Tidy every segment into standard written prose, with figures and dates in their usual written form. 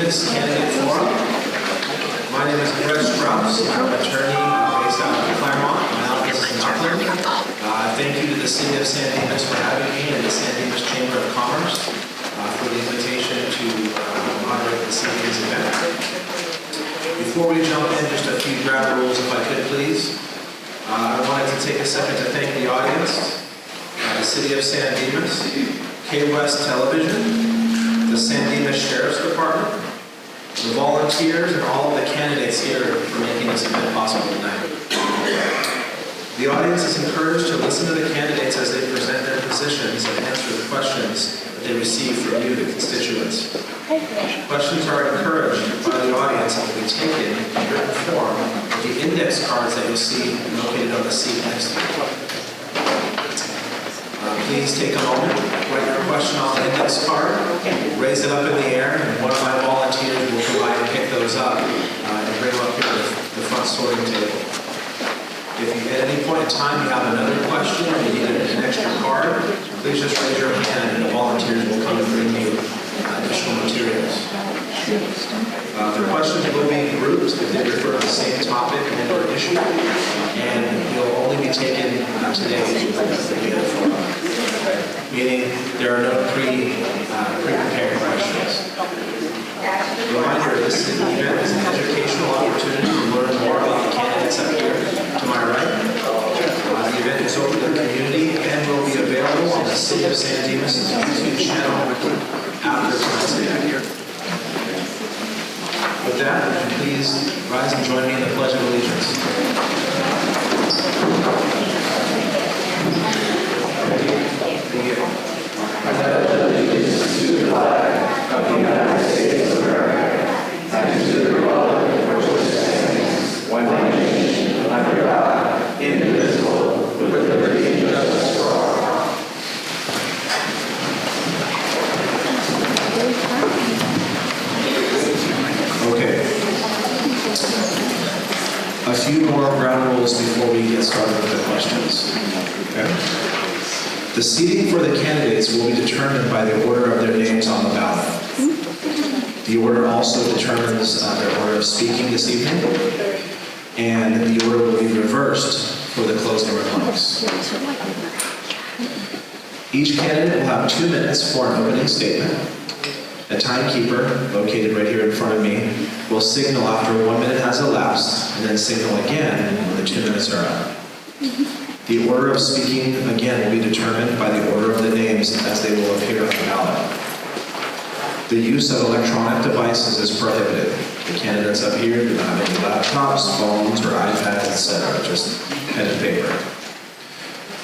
Dimas Candidate Forum. My name is Brett Strauss. I'm an attorney based out of Claremont. My office is in Auckland. Thank you to the City of San Dimas for having me and the San Dimas Chamber of Commerce for the invitation to moderate this evening's event. Before we jump in, just a few ground rules, if I could please. I wanted to take a second to thank the audience, the City of San Dimas, K-West Television, the San Dimas Sheriff's Department, the volunteers, and all of the candidates here for making this event possible tonight. The audience is encouraged to listen to the candidates as they present their positions and answer the questions that they receive from you, the constituents. Questions are encouraged by the audience and will be taken in written form with the index cards that you'll see located on the seat next to you. Please take a moment, write your question on the index card, raise it up in the air, and one of my volunteers will go by and pick those up and bring them up here to the front sorting table. If you at any point in time you have another question or you need an extra card, please just raise your hand and the volunteers will come and bring you additional materials. The questions will be in groups if they refer to the same topic and or issue, and you'll only be taken today meaning there are no pre-prepared questions. Reminder, this event is an educational opportunity to learn more about the candidates up here to my right. The event is open to the community and will be available on the City of San Dimas' YouTube channel after tonight's event. With that, would you please rise and join me in the Pledge of Allegiance. I pledge allegiance to the flag of the United States of America and to the republic for which it stands, one nation, under God, indivisible, with liberty and justice for all. Okay. A few more ground rules before we get started with the questions. Okay. The seating for the candidates will be determined by the order of their names on the ballot. The order also determines their order of speaking this evening, and the order will be reversed for the closing remarks. Each candidate will have 2 minutes for an opening statement. A timekeeper, located right here in front of me, will signal after 1 minute has elapsed, and then signal again when the 2 minutes are up. The order of speaking, again, will be determined by the order of the names as they will appear on the ballot. The use of electronic devices is prohibited. The candidates up here do not have any laptops, phones, or iPads, etc., just pen and paper.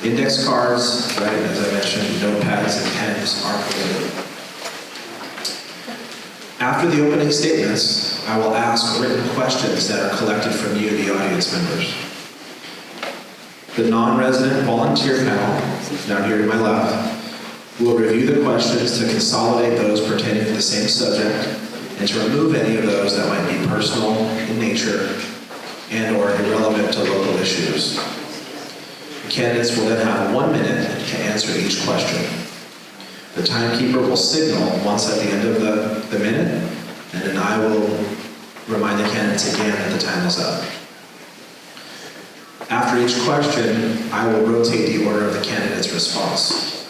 Index cards, right, as I mentioned, notepads and pens are prohibited. After the opening statements, I will ask written questions that are collected from you, the audience members. The non-resident volunteer panel, down here to my left, will review the questions to consolidate those pertaining to the same subject and to remove any of those that might be personal in nature and or irrelevant to local issues. The candidates will then have 1 minute to answer each question. The timekeeper will signal once at the end of the minute, and then I will remind the candidates again that the time is up. After each question, I will rotate the order of the candidate's response.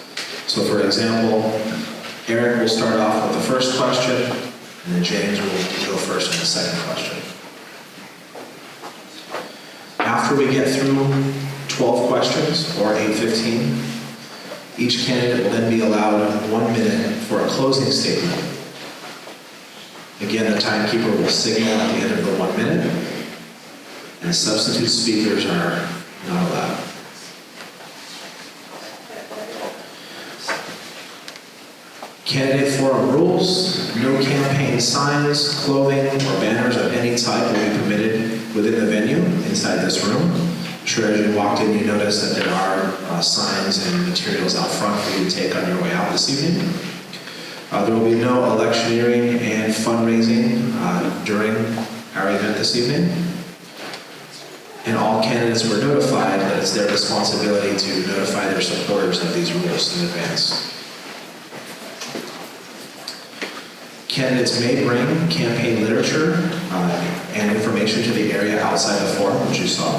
So for example, Eric will start off with the first question, and then James will go first in the second question. After we get through 12 questions, or 8:15, each candidate will then be allowed 1 minute for a closing statement. Again, the timekeeper will signal at the end of the 1 minute, and substitute speakers are not allowed. Candidate forum rules: no campaign signs, clothing, or banners of any type will be permitted within the venue inside this room. I'm sure as you walked in, you noticed that there are signs and materials out front for you to take on your way out this evening. There will be no electioneering and fundraising during our event this evening. And all candidates were notified that it's their responsibility to notify their supporters of these rules in advance. Candidates may bring campaign literature and information to the area outside the forum, which you saw.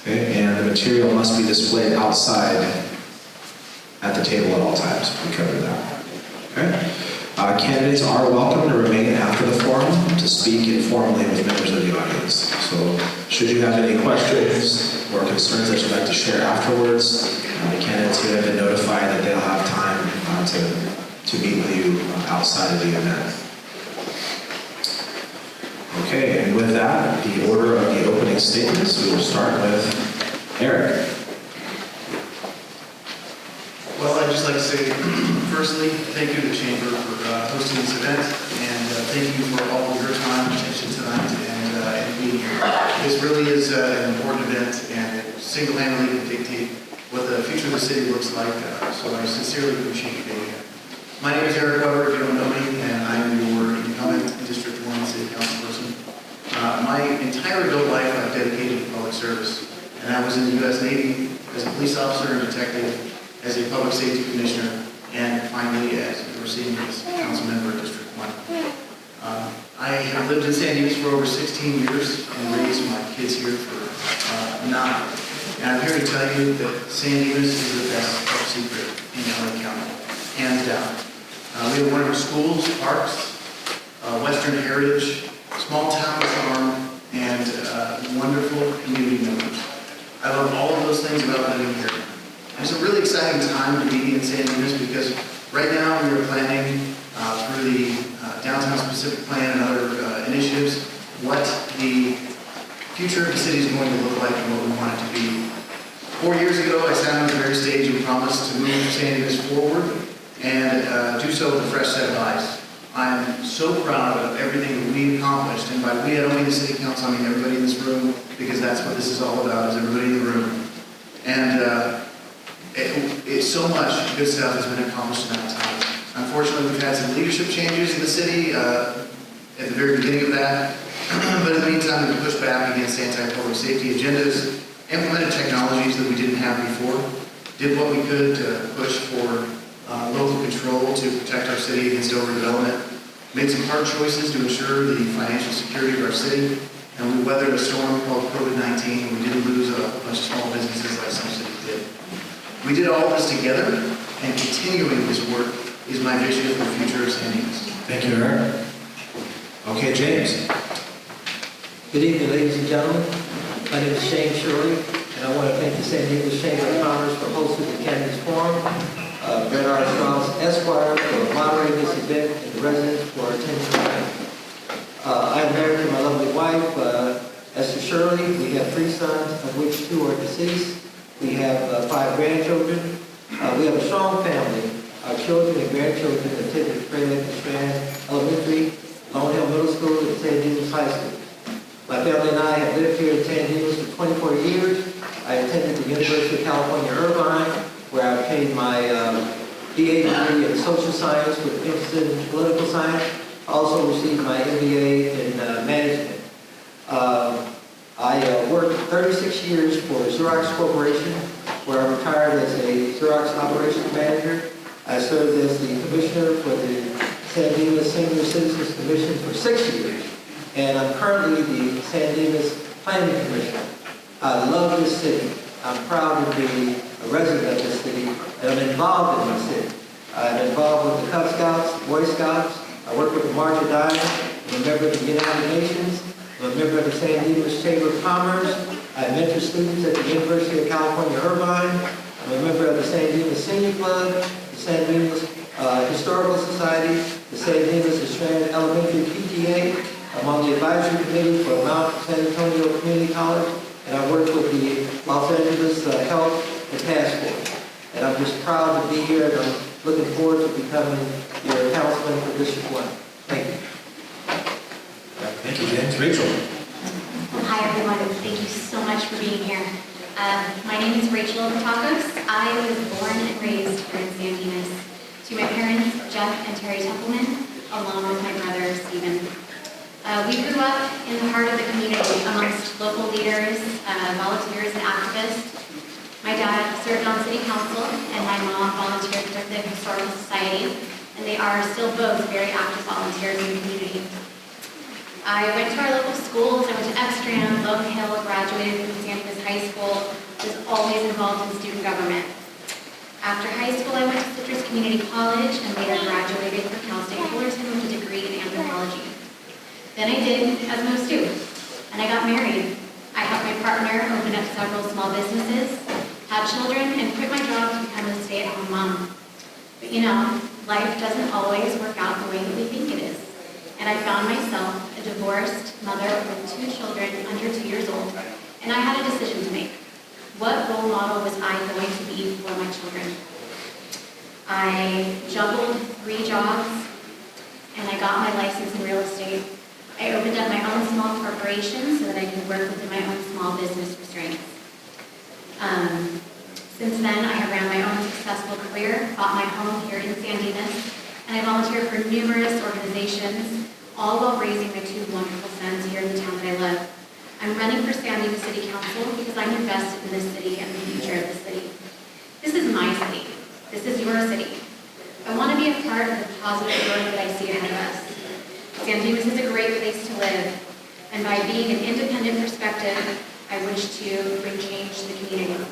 Okay, and the material must be displayed outside at the table at all times. We covered that. Okay. Candidates are welcome to remain after the forum to speak informally with members of the audience. So, should you have any questions or concerns that you'd like to share afterwards, the candidates here have been notified that they'll have time to meet with you outside of the event. Okay, and with that, the order of the opening statements, we will start with Eric. Well, I'd just like to say, firstly, thank you to the Chamber for hosting this event, and thank you for all of your time and attention tonight and being here. This really is an important event, and it single-handedly can dictate what the future of the city looks like, so I sincerely appreciate you being here. My name is Eric Weber, if you don't know me, and I'm your incumbent District 1 City Council person. My entire adult life I've dedicated to public service, and I was in the U.S. Navy as a police officer and detective, as a public safety commissioner, and finally as a receiving council member of District 1. I have lived in San Dimas for over 16 years and raised my kids here for 9. And I'm here to tell you that San Dimas is the best top secret in LA County, hands down. We have wonderful schools, parks, Western heritage, small town charm, and wonderful community members. I love all of those things about living here. It's a really exciting time to be in San Dimas because right now we are planning through the Downtown Specific Plan and other initiatives what the future of the city is going to look like and what we want it to be. 4 years ago, I sat on the very stage and promised to move San Dimas forward and do so with a fresh set of eyes. I am so proud of everything that we've accomplished, and by we, I don't mean the City Council, I mean everybody in this room, because that's what this is all about, is everybody in the room. And it's so much good stuff has been accomplished in that time. Unfortunately, we've had some leadership changes in the city at the very beginning of that, but in the meantime, we've pushed back against anti-public safety agendas, implemented technologies that we didn't have before, did what we could to push for local control to protect our city against overdevelopment, made some hard choices to ensure the financial security of our city, and we weathered a storm called COVID-19, and we didn't lose a bunch of small businesses like some cities did. We did all this together, and continuing this work is my vision for the future of San Dimas. Thank you, Eric. Okay, James. Good evening, ladies and gentlemen. My name is Shane Shirley, and I want to thank the San Diego Chamber of Commerce for hosting the Candidates Forum, Bernard Strauss Esquire for moderating this event, and the residents for attending tonight. I'm married to my lovely wife, Esther Shirley. We have 3 sons, of which 2 are deceased. We have 5 grandchildren. We have a strong family. Our children and grandchildren attended Fred and Strand Elementary, Lone Hill Middle School, and San Dimas High School. My family and I have lived here in San Dimas for 24 years. I attended the University of California, Irvine, where I obtained my BA degree in social science with emphasis in political science. I also received my MBA in management. I worked 36 years for Xerox Corporation, where I retired as a Xerox operations manager. I served as the commissioner for the San Dimas Senior Citizens Commission for 6 years, and I'm currently the San Dimas Planning Commissioner. I love this city. I'm proud to be a resident of this city, and I'm involved in my city. I'm involved with the Cub Scouts, Boy Scouts. I work with the March of Dimes. I'm a member of the United Nations. I'm a member of the San Dimas Chamber of Commerce. I mentor students at the University of California, Irvine. I'm a member of the San Dimas Senior Club, the San Dimas Historical Society, the San Dimas Strand Elementary PTA. I'm on the advisory committee for Mount San Antonio Community College, and I work with the Los Angeles Health and Task Force. And I'm just proud to be here, and I'm looking forward to becoming your councilman for District 1. Thank you. Thank you, James. Rachel. Hi, everyone. Thank you so much for being here. My name is Rachel Patakos. I was born and raised here in San Dimas to my parents, Jeff and Terry Templeman, along with my brother, Stephen. We grew up in the heart of the community amongst local leaders, volunteers, and activists. My dad served on city council, and my mom volunteered with the Historical Society. and they are still both very active volunteers in the community. I went to our local schools. I went to Extram, Lone Hill, graduated from San Dimas High School, was always involved in student government. After high school, I went to Citrus Community College and later graduated from Cal State Fullerton with a degree in anthropology. Then I did as most do, and I got married. I helped my partner open up several small businesses, had children, and quit my job to become a stay-at-home mom. But you know, life doesn't always work out the way that we think it is. And I found myself a divorced mother with 2 children under 2 years old, and I had a decision to make. What role model was I going to be for my children? I juggled 3 jobs, and I got my license in real estate. I opened up my own small corporation so that I could work within my own small business restraints. Since then, I have ran my own successful career, bought my home here in San Dimas, and I volunteer for numerous organizations, all while raising my 2 wonderful sons here in the town that I live. I'm running for San Dimas City Council because I'm invested in this city and the future of the city. This is my city. This is your city. I want to be a part of the positive growth that I see ahead of us. San Dimas is a great place to live, and by being an independent perspective, I wish to bring change to the community.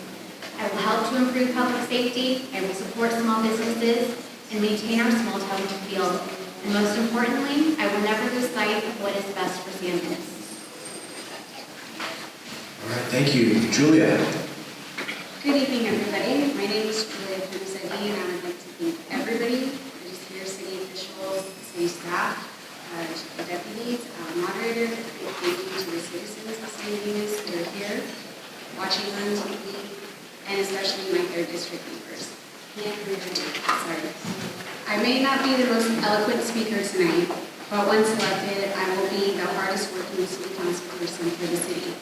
I will help to improve public safety, I will support small businesses, and maintain our small town feel. And most importantly, I will never lose sight of what is best for San Dimas. All right, thank you. Julia. Good evening, everybody. My name is Julia Puniseti, and I would like to thank everybody, legislators, city officials, city staff, the deputies, our moderator. Thank you to the citizens of San Dimas who are here, watching on TV, and especially my 3rd district neighbors. Sorry. I may not be the most eloquent speaker tonight, but once elected, I will be the hardest working city council person for the city.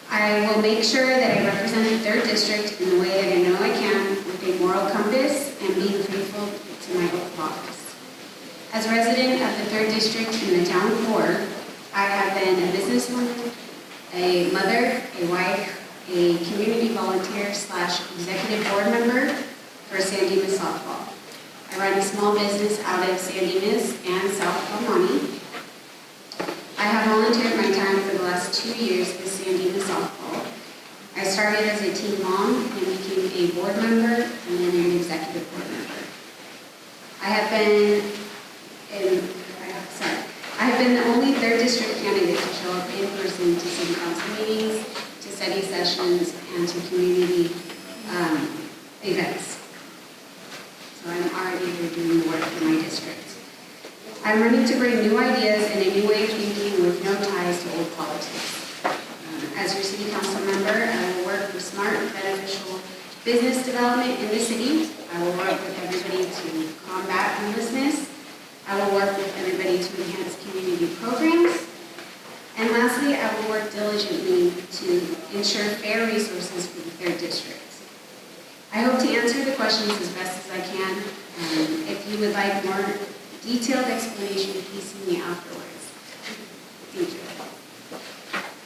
I will make sure that I represent the 3rd district in the way that I know I can, with a moral compass and being faithful to my oath of office. As a resident of the 3rd district in the town core, I have been a businesswoman, a mother, a wife, a community volunteer / executive board member for San Dimas Softball. I run a small business out of San Dimas and South El Monte. I have volunteered my time for the last 2 years with San Dimas Softball. I started as a teen mom and became a board member and then an executive board member. I have been the only 3rd district candidate to show up in person to city council meetings, to study sessions, and to community events. So I'm already here doing the work for my district. I'm running to bring new ideas and a new way of thinking with no ties to old politics. As your city council member, I will work for smart, beneficial business development in the city. I will work with everybody to combat homelessness. I will work with everybody to enhance community programs. And lastly, I will work diligently to ensure fair resources for the 3rd district. I hope to answer the questions as best as I can. If you would like more detailed explanation, please see me afterwards. Thank you.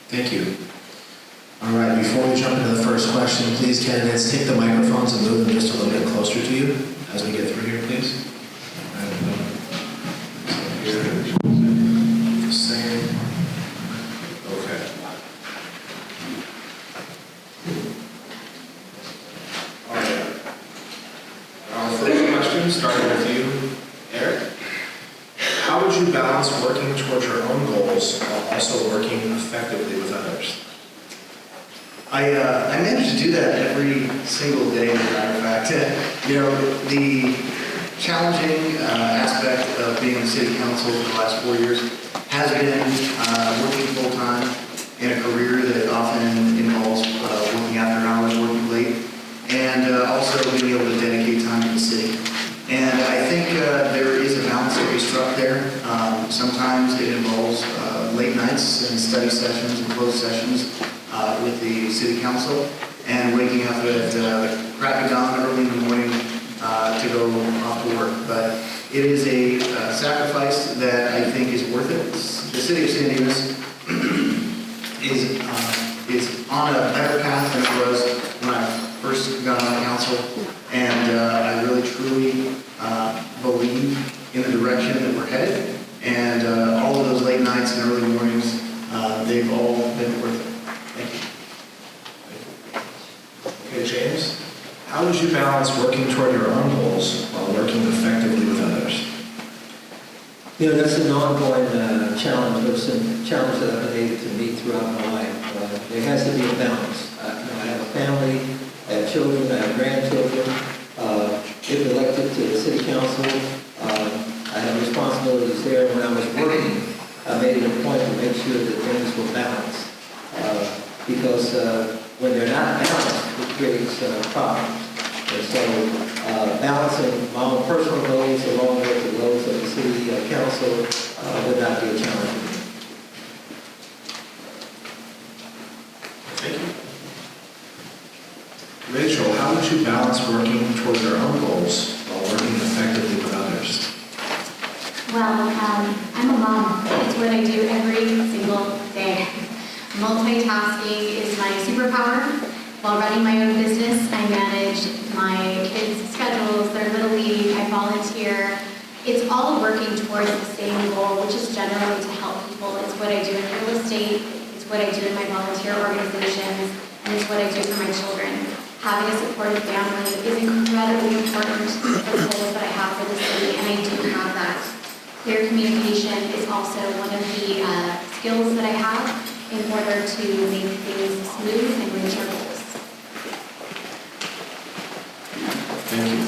Thank you. All right, before we jump into the first question, please, candidates, take the microphones and move them just a little bit closer to you as we get through here, please. Same. Okay. All right. Our first question, starting with you, Eric. How would you balance working towards your own goals while also working effectively with others? I manage to do that every single day, as a matter of fact. The challenging aspect of being on the city council for the last 4 years has been working full-time in a career that often involves working after hours, working late, and also being able to dedicate time to the city. And I think there is a balance to be struck there. Sometimes it involves late nights and study sessions and closed sessions with the city council, and waking up at the crack of dawn early in the morning to go off to work. But it is a sacrifice that I think is worth it. The city of San Dimas is on a better path than it was when I first got on the council, and I really truly direction that we're headed. And all of those late nights and early mornings, they've all been worth it. Thank you. Okay, James, how would you balance working toward your own goals while working effectively with others? You know, that's an ongoing challenge. There's some challenge that I've been able to meet throughout my life. There has to be a balance. I have a family, I have children, I have grandchildren. If elected to the city council, I have responsibilities there. When I was working, I made it a point to make sure that things were balanced. Because when they're not balanced, it creates problems. And so balancing my own personal goals along with the goals of the city council would not be a challenge for me. Thank you. Rachel, how would you balance working toward your own goals while working effectively with others? Well, I'm a mom. It's what I do every single day. Multitasking is my superpower. While running my own business, I manage my kids' schedules, their little league, I volunteer. It's all working towards the same goal, which is generally to help people. It's what I do in real estate, it's what I do in my volunteer organizations, and it's what I do for my children. Having a supportive family is incredibly important for the goals that I have for the city, and I do have that. Clear communication is also one of the skills that I have in order to make things smooth and reach our goals. Thank you.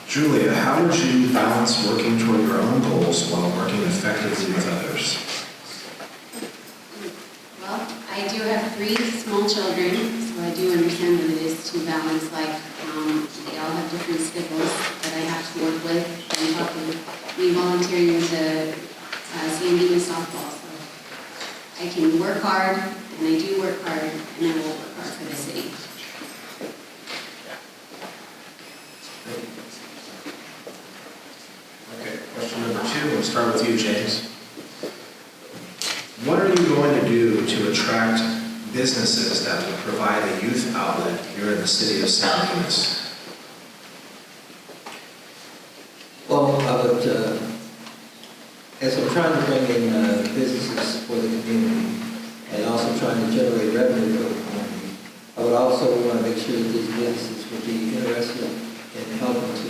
Julia, how would you balance working toward your own goals while working effectively with others? Well, I do have 3 small children, so I do understand what it is to balance life. They all have different schedules that I have to work with. I'm talking me volunteering with the San Dimas softball. So I can work hard, and I do work hard, and I will work hard for the city. Okay, question number 2, we'll start with you, James. What are you going to do to attract businesses that will provide a youth outlet here in the city of San Dimas? Well, I would, as I'm trying to bring in businesses for the community and also trying to generate revenue for the community, I would also want to make sure that these businesses would be interested in helping to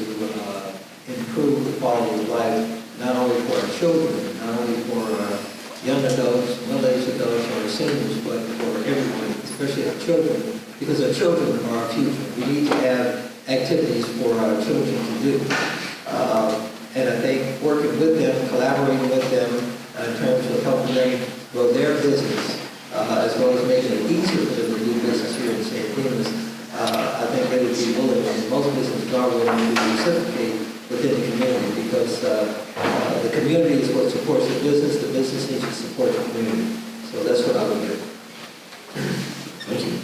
improve the quality of life, not only for our children, not only for young adults, middle-aged adults, or seniors, but for everyone, especially our children, because our children are our future. We need to have activities for our children to do. And I think working with them, collaborating with them in terms of helping them grow their business, as well as making it easier for them to do business here in St. Dimas, I think they would be willing, and most businesses are willing to reciprocate within the community, because the community is what supports the business needs to support the community. So that's what I would do. Thank you.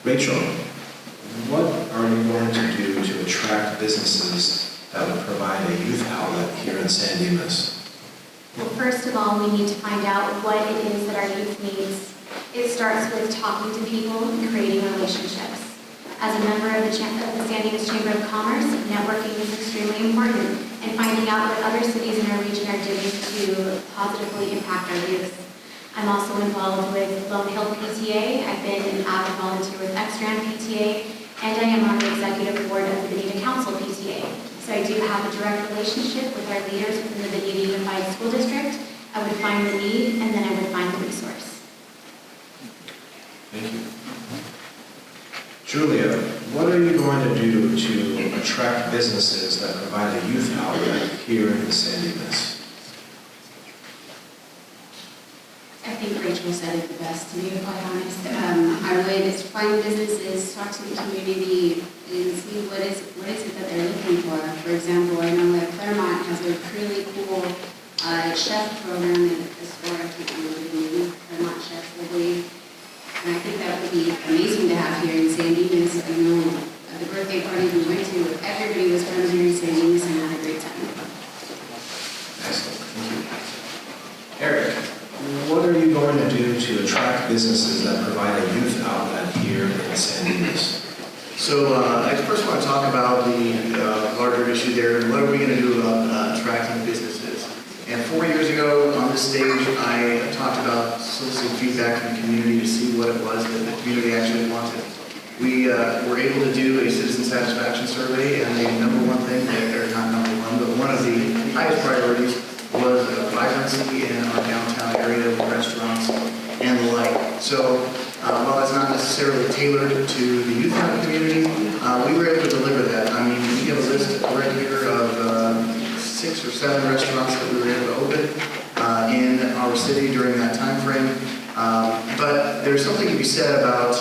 Rachel, what are you going to do to attract businesses that would provide a youth outlet here in San Dimas? Well, first of all, we need to find out what it is that our youth needs. It starts with talking to people and creating relationships. As a member of the San Dimas Chamber of Commerce, networking is extremely important, and finding out what other cities in our region are doing to positively impact our youth. I'm also involved with Lone Hill PTA. I've been an avid volunteer with Extram PTA, and I am on the executive board of the Bonita Council PTA. So I do have a direct relationship with our leaders within the Bonita Unified School District. I would find the need, and then I would find the resource. Thank you. Julia, what are you going to do to attract businesses that provide a youth outlet here in San Dimas? I think Rachel said it the best, to be quite honest. I would find businesses, talk to the community, and see what is it that they're looking for. For example, I know that Claremont has a really cool chef program at the store. I can't remember the name, Claremont Chef, I believe. And I think that would be amazing to have here in San Dimas. I know at the birthday party we went to, everybody was from here in San Dimas and had a great time. Excellent. Thank you. Eric, what are you going to do to attract businesses that provide a youth outlet here in San Dimas? So I first want to talk about the larger larger issue there. What are we going to do about attracting businesses? And 4 years ago on this stage, I talked about soliciting feedback from the community to see what it was that the community actually wanted. We were able to do a citizen satisfaction survey, and the number one thing, or not number one, but one of the highest priorities was vibrancy in our downtown area with restaurants and the like. So while it's not necessarily tailored to the youth in our community, we were able to deliver that. I mean, we have a list right here of 6 or 7 restaurants that we were able to open in our city during that time frame. But there's something to be said about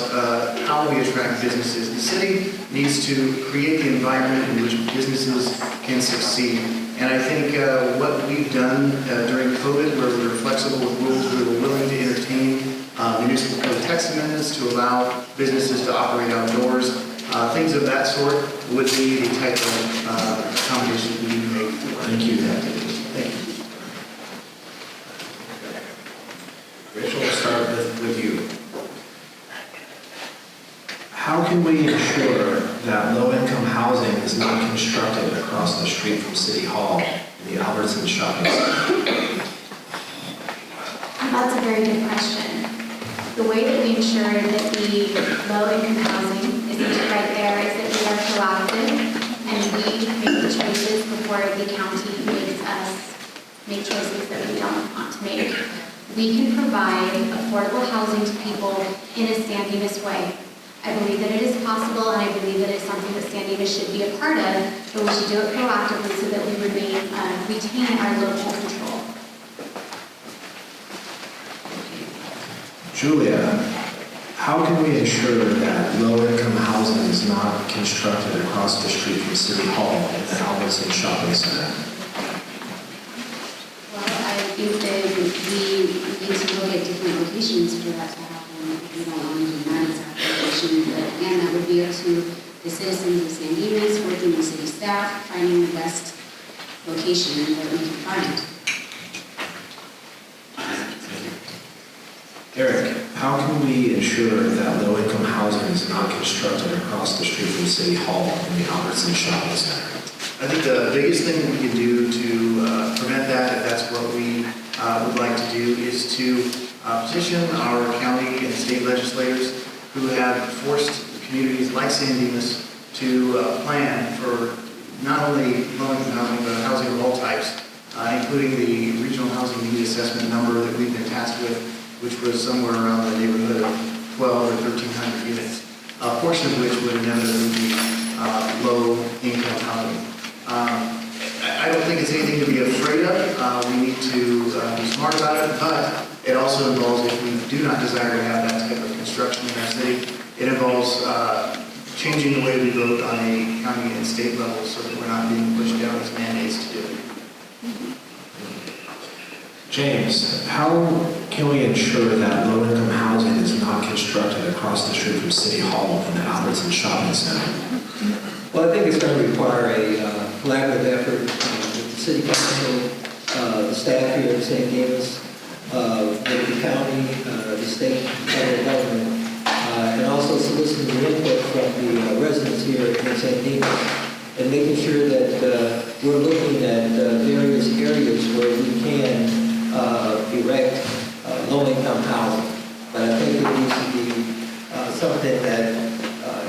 how we attract businesses. The city needs to create the environment in which businesses can succeed. And I think what we've done during COVID, where we were flexible with rules, we were willing to entertain municipal code text amendments to allow businesses to operate outdoors. Things of that sort would be the type of accommodations we need to make. Thank you. Thank you. Rachel, we'll start with you. How can we ensure that low-income housing is not constructed across the street from City Hall in the Albertson Shopping Center? That's a very good question. The way that we ensure that the low-income housing isn't right there is that we are proactive and we make the choices before the county makes us make choices that we don't want to make. We can provide affordable housing to people in a San Dimas way. I believe that it is possible, and I believe that it's something that San Dimas should be a part of, but we should do it proactively so that we retain our local control. Julia, how can we ensure that low-income housing is not constructed across the street from City Hall in the Albertson Shopping Center? Well, I think that we need to look at different locations for that to happen. We don't want to do that exact location, but again, that would be up to the citizens of San Dimas, working with city staff, finding the best location that we can find. Eric, how can we ensure that low-income housing is not constructed across the street from City Hall in the Albertson Shopping Center? I think the biggest thing that we can do to prevent that, if that's what we would like to do, is to petition our county and state legislators who have forced communities like San Dimas to plan for not only low-income housing, but housing of all types, including the regional housing need assessment number that we've been tasked with, which was somewhere around the neighborhood of 12 or 1,300 units, a portion of which would inevitably be low-income housing. I don't think it's anything to be afraid of. We need to be smart about it, but it also involves, if we do not desire to have that type of construction in our city, it involves changing the way we vote on a county and state level so that we're not being pushed down as mandates to do it. James, how can we ensure that low-income housing is not constructed across the street from City Hall in the Albertson Shopping Center? Well, I think it's going to require a collaborative effort with the city council, the staff here in San Dimas, with the county, the state, and federal government, and also soliciting the input from the residents here in San Dimas, and making sure that we're looking at various areas where we can erect low-income housing. But I think it needs to be something that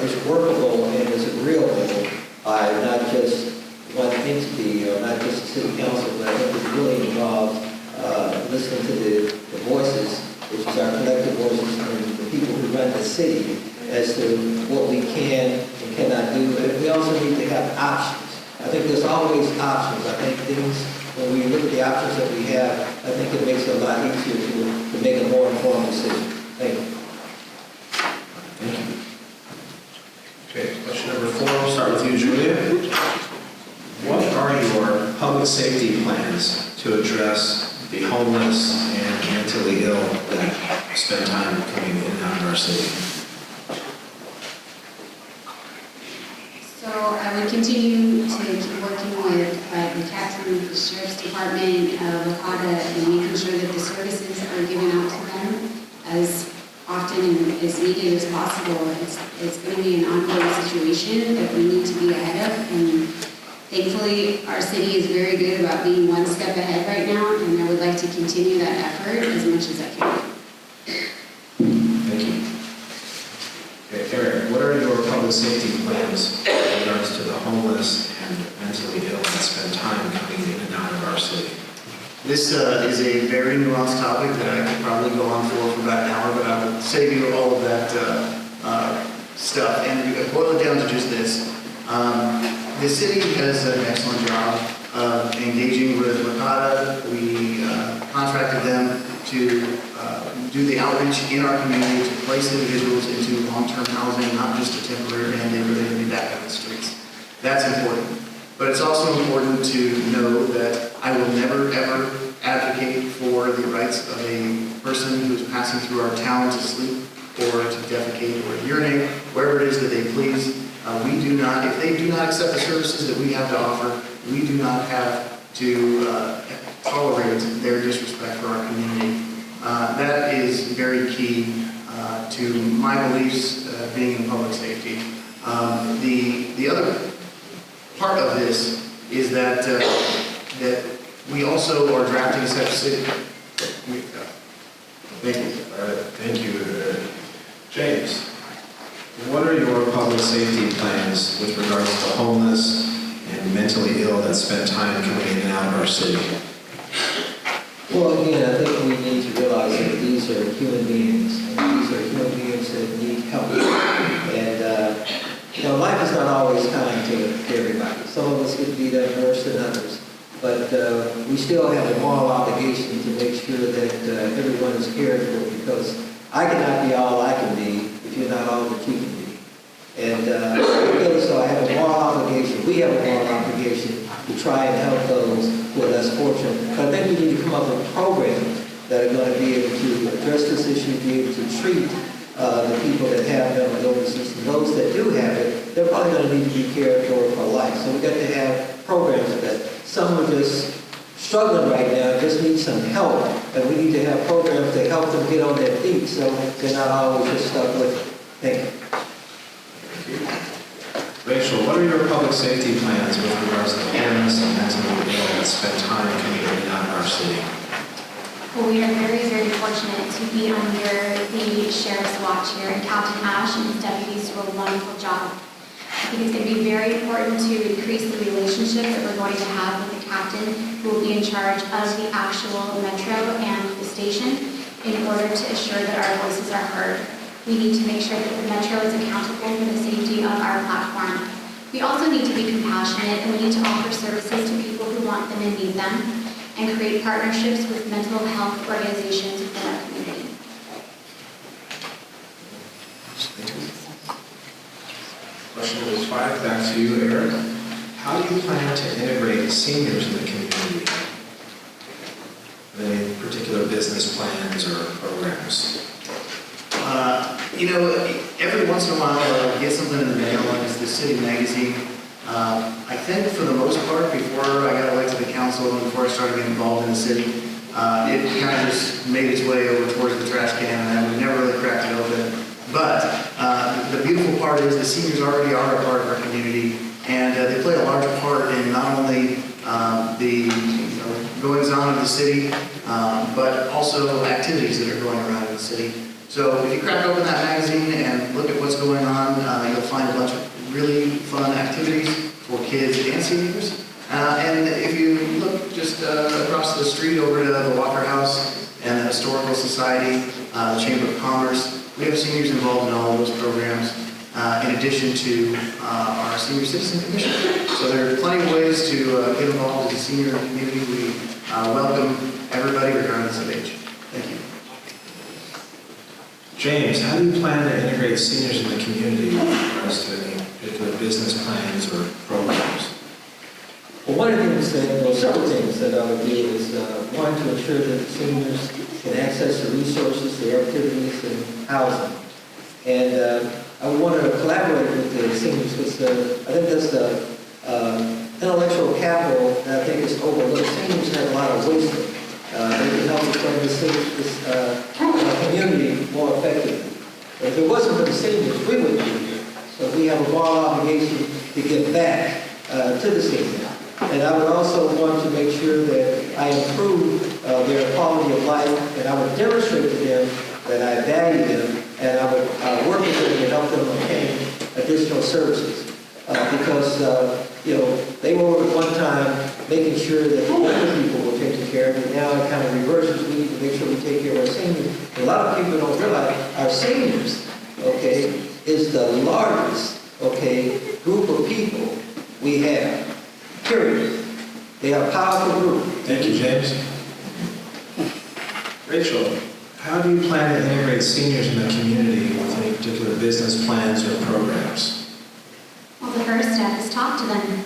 is workable and is agreeable by not just one entity or not just the city council, but I think it really involves listening to the voices, which is our collective voices, and the people who run the city as to what we can and cannot do. And we also need to have options. I think there's always options. I think things, when we look at the options that we have, I think it makes it a lot easier to make a more informed decision. Thank you. Thank you. Okay, question number 4, we'll start with you, Julia. What are your public safety plans to address the homeless and mentally ill that spend time coming in and out of our city? So I would continue to keep working with the captain of the sheriff's department of Wakata and making sure that the services are given out to them as often and as needed as possible. It's going to be an ongoing situation that we need to be ahead of and Thankfully, our city is very good about being one step ahead right now, and I would like to continue that effort as much as I can. Thank you. Okay, Eric, what are your public safety plans in regards to the homeless and mentally ill that spend time coming in and out of our city? This is a very nuanced topic that I could probably go on for about an hour, but I will save you all of that stuff. And boil it down to just this. The city has done an excellent job of engaging with Wakata. We contracted them to do the outreach in our community to place individuals into long-term housing, not just a temporary band-aid where they're going to be back on the streets. That's important. But it's also important to know that I will never, ever advocate for the rights of a person who is passing through our town to sleep or to defecate or urinate, wherever it is that they please. We do not, if they do not accept the services that we have to offer, we do not have to tolerate their disrespect for our community. That is very key to my beliefs being in public safety. The other part of this is that that we also are drafting a set of city. Thank you. All right, thank you. James, what are your public safety plans with regards to homeless and mentally ill that spend time coming in and out of our city? Well, again, I think we need to realize that these are human beings, and these are human beings that need help. And, life is not always kind to everybody. Some of us get beat up worse than others. But we still have a moral obligation to make sure that everyone is cared for, because I cannot be all I can be if you're not all that you can be. And so I have a moral obligation, we have a moral obligation to try and help those who are less fortunate. But I think we need to come up with programs that are going to be able to address this issue, be able to treat the people that have mental illnesses. And those that do have it, they're probably going to need to be cared for life. So we've got to have programs for that. Some are just struggling right now, just need some help. And we need to have programs to help them get on their feet so they're not always just stuck with it. Thank you. Rachel, what are your public safety plans with regards to homeless and mentally ill that spend time coming in and out of our city? Well, we are very, very fortunate to be under the Sheriff's watch here, and Captain Ash and his deputies do a wonderful job. I think it's going to be very important to increase the relationship that we're going to have with the captain, who will be in charge of the actual metro and the station, in order to assure that our voices are heard. We need to make sure that the metro is accountable for the safety of our platform. We also need to be compassionate, and we need to offer services to people who want them and need them, and create partnerships with mental health organizations within our community. Question number 5, back to you, Eric. How do you plan to integrate seniors in the community? Are there any particular business plans or programs? Every once in a while I get something in the mail, and it's the city magazine. I think for the most part, before I got elected to council and before I started getting involved in the city, it kind of just made its way over towards the trash can, and we never really cracked it open. But the beautiful part is the seniors already are a part of our community, and they play a large part in not only the goings-on of the city, but also activities that are going around in the city. So if you crack open that magazine and look at what's going on, you'll find a bunch of really fun activities for kids and seniors. And if you look just across the street over to the Walker House and the Historical Society, the Chamber of Commerce, we have seniors involved in all of those programs, in addition to our Senior Citizen Commission. So there are plenty of ways to get involved as a senior in the community. We welcome everybody regardless of age. Thank you. James, how do you plan to integrate seniors in the community with regards to any particular business plans or programs? Well, one of the things several things that I would do is, one, to ensure that the seniors can access the resources, the activities, and housing. And I would want to collaborate with the seniors, because I think that's the intellectual capital that I think is overlooked. Seniors have a lot of wisdom. They can help us run this community more effectively. If it wasn't for the seniors, we wouldn't be here. So we have a moral obligation to give back to the seniors. And I would also want to make sure that I improve their quality of life, and I would demonstrate to them that I value them, and I would work with them to help them obtain additional services. Because, they were at one time making sure that the older people were taken care of, and now it kind of reverses. We need to make sure we take care of our seniors. A lot of people don't realize our seniors, okay, is the largest, okay, group of people we have, period. They are a powerful group. Thank you, James. Rachel, how do you plan to integrate seniors in the community with any particular business plans or programs? Well, the first step is talk to them.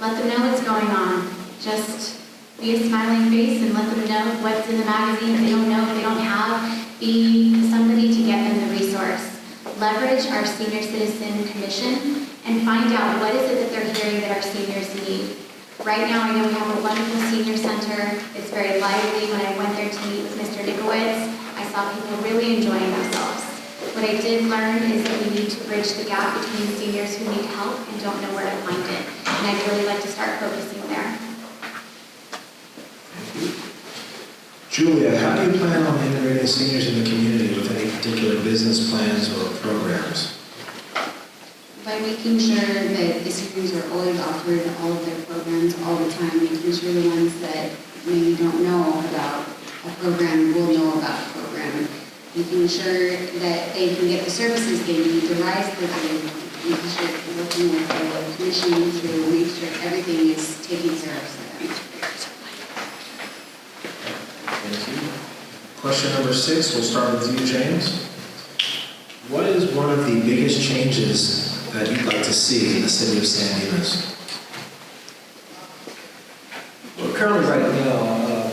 Let them know what's going on. Just be a smiling face and let them know what's in the magazine. If they don't know, if they don't have, be somebody to get them the resource. Leverage our Senior Citizen Commission and find out what is it that they're hearing that our seniors need. Right now, I know we have a wonderful senior center. It's very lively. When I went there to meet with Mr. Nikowitz, I saw people really enjoying themselves. What I did learn is that we need to bridge the gap between seniors who need help and don't know where to find it. And I'd really like to start focusing there. Julia, how do you plan on integrating seniors in the community with any particular business plans or programs? By making sure that the seniors are always offered all of their programs all the time, making sure the ones that maybe don't know about a program will know about a program, making sure that they can get the services they need, the rides that they need, making sure that we're working with the commission to make sure everything is taken care of for them. Thank you. Question number 6, we'll start with you, James. What is one of the biggest changes that you'd like to see in the city of San Dimas? Well, currently right now,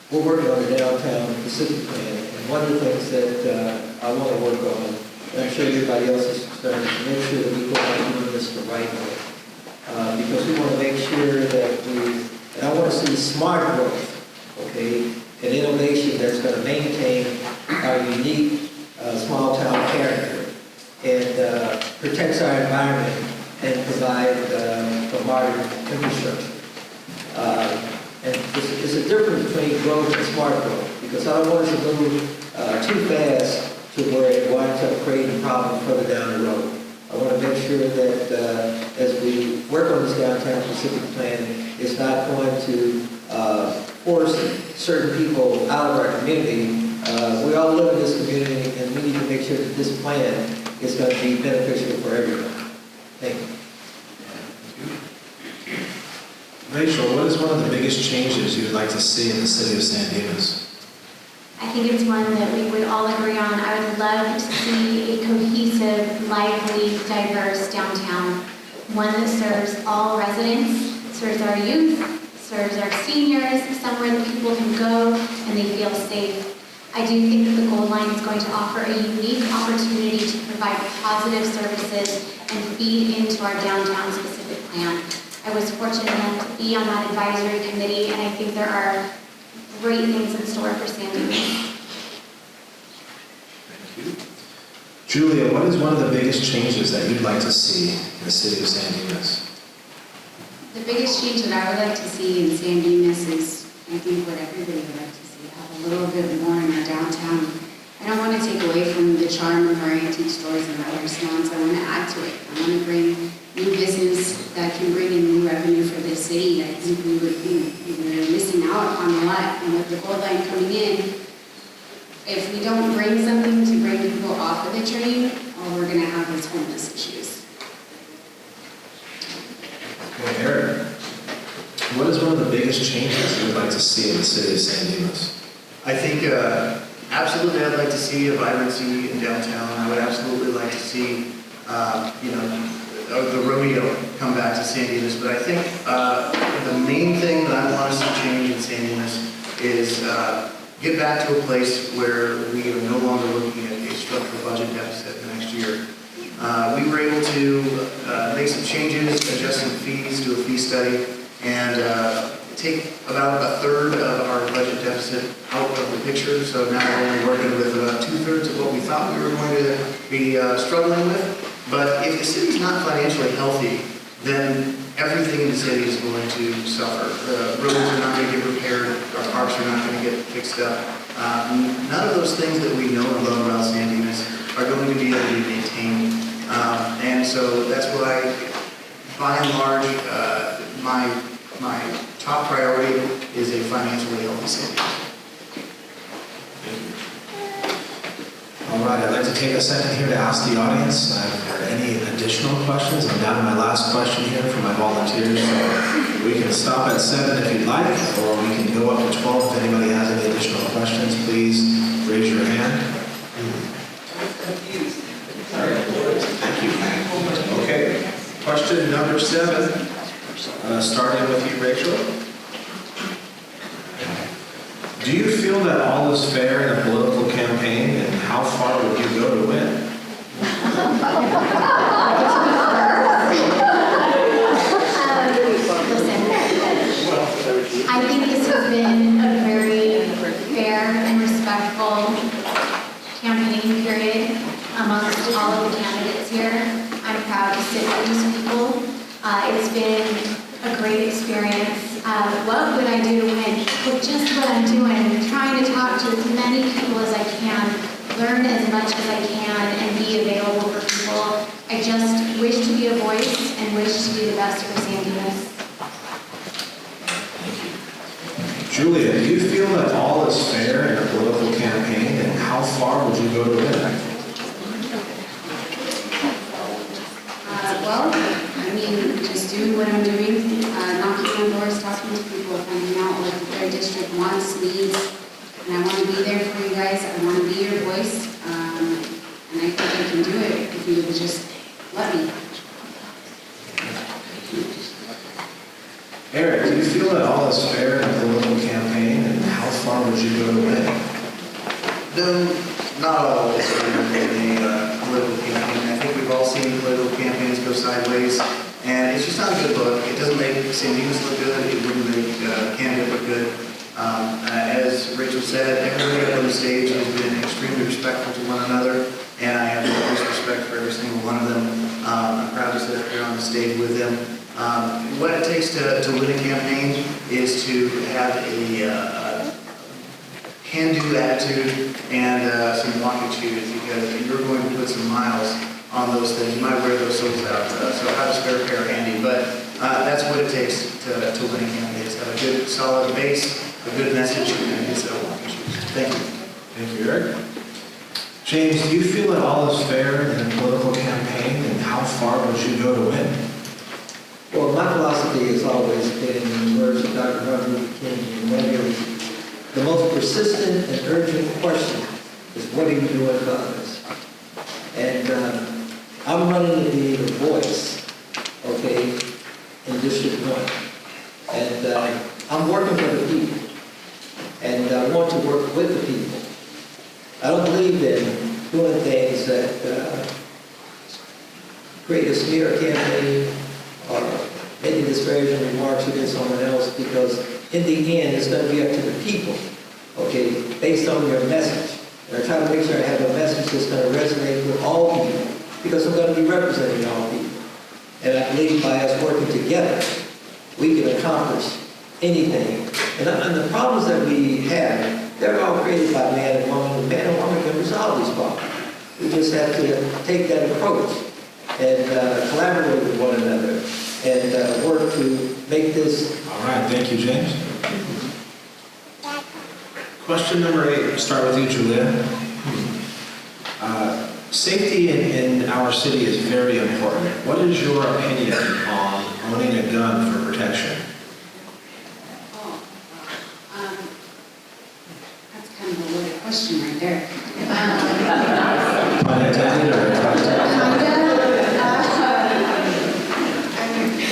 we're working on the downtown Pacific plan, and one of the things that I want to work on, and I'm sure everybody else is concerned, is to make sure that we go about doing this the right way. Because we want to make sure that and I want to see smart growth, okay, and innovation that's going to maintain our unique small town character and protects our environment and provide a modern infrastructure. And it's a difference between growth and smart growth, because I don't want us to move too fast to where it winds up creating problems further down the road. I want to make sure that as we work on this downtown Pacific plan, it's not going to force certain people out of our community. We all live in this community, and we need to make sure that this plan is going to be beneficial for everyone. Thank you. Rachel, what is one of the biggest changes you'd like to see in the city of San Dimas? I think it's one that we would all agree on. I would love to see a cohesive, lively, diverse downtown. One that serves all residents, serves our youth, serves our seniors, somewhere that people can go and they feel safe. I do think that the Gold Line is going to offer a unique opportunity to provide positive services and feed into our downtown specific plan. I was fortunate enough to be on that advisory committee, and I think there are great things in store for San Dimas. Thank you. Julia, what is one of the biggest changes that you'd like to see in the city of San Dimas? The biggest change that I would like to see in San Dimas is, I think, what everybody would like to see, have a little bit more in our downtown. I don't want to take away from the charm of our antique stores and our restaurants. I want to add to it. I want to bring new business that can bring in new revenue for this city. I think we're missing out on a lot. And with the Gold Line coming in, if we don't bring something to bring people off of the train, all we're going to have is homeless issues. Okay, Eric, what is one of the biggest changes you'd like to see in the city of San Dimas? I think absolutely I'd like to see a vibrancy in downtown. I would absolutely like to see, the rodeo come back to San Dimas. But I think the main thing that I want to see change in San Dimas is get back to a place where we are no longer looking at a structural budget deficit next year. We were able to make some changes, adjust some fees, do a fee study, and take about a third of our budget deficit out of the picture. So now we're only working with about 2/3 of what we thought we were going to be struggling with. But if the city's not financially healthy, then everything in the city is going to suffer. The roads are not going to get repaired, our parks are not going to get fixed up. None of those things that we know and love about San Dimas are going to be able to be maintained. And so that's why, by and large, my top priority is a financially healthy city. All right, I'd like to take a second here to ask the audience, are there any additional questions? I'm down to my last question here for my volunteers, so we can stop at 7 if you'd like, or we can go up to 12 if anybody has any additional questions. Please raise your hand. Thank you. Okay, question number 7, starting with you, Rachel. Do you feel that all is fair in a political campaign, and how far would you go to win? Listen, I think this has been a very fair and respectful campaign period amongst all of the candidates here. I'm proud to sit with these people. It's been a great experience. What would I do to win? Well, just what I'm doing, trying to talk to as many people as I can, learn as much as I can, and be available for people. I just wish to be a voice and wish to do the best for San Dimas. Julia, do you feel that all is fair in a political campaign, and how far would you go to win? Well, I mean, just doing what I'm doing, knocking on doors, talking to people, finding out what their district wants, needs, and I want to be there for you guys. I want to be your voice, and I think I can do it if you would just let me. Eric, do you feel that all is fair in a political campaign, and how far would you go to win? No, not all is fair in a political campaign. I think we've all seen political campaigns go sideways, and it's just not a good look. It doesn't make San Dimas look good. It wouldn't make a candidate look good. As Rachel said, everybody up on the stage has been extremely respectful to one another, and I have the most respect for every single one of them. I'm proud to sit up here on the stage with them. What it takes to win a campaign is to have a can-do attitude and some walking shoes, because you're going to put some miles on those things. You might wear those soles out, so have a spare pair handy. But that's what it takes to win a campaign. It's have a good, solid base, a good message, and a good set of walking shoes. Thank you. Thank you, Eric. James, do you feel that all is fair in a political campaign, and how far would you go to win? Well, my philosophy has always been, in the words of Dr. Martin Luther King, the most persistent and urgent question is, what are you doing for others? And I'm running to be the voice, okay, in District 1. And I'm working for the people. And I want to work with the people. I don't believe in doing things that create a smear campaign or making disparaging remarks against someone else, because in the end, it's going to be up to the people, okay, based on your message. And I try to make sure I have a message that's going to resonate with all people, because I'm going to be representing all people. And I believe by us working together, we can accomplish anything. And the problems that we have, they're all created by man and woman. The man and woman can resolve these problems. We just have to take that approach and collaborate with one another and work to make this. All right, thank you, James. Question number 8, we'll start with you, Julia. Safety in our city is very important. What is your opinion on owning a gun for protection? That's kind of a loaded question right there. Pun intended or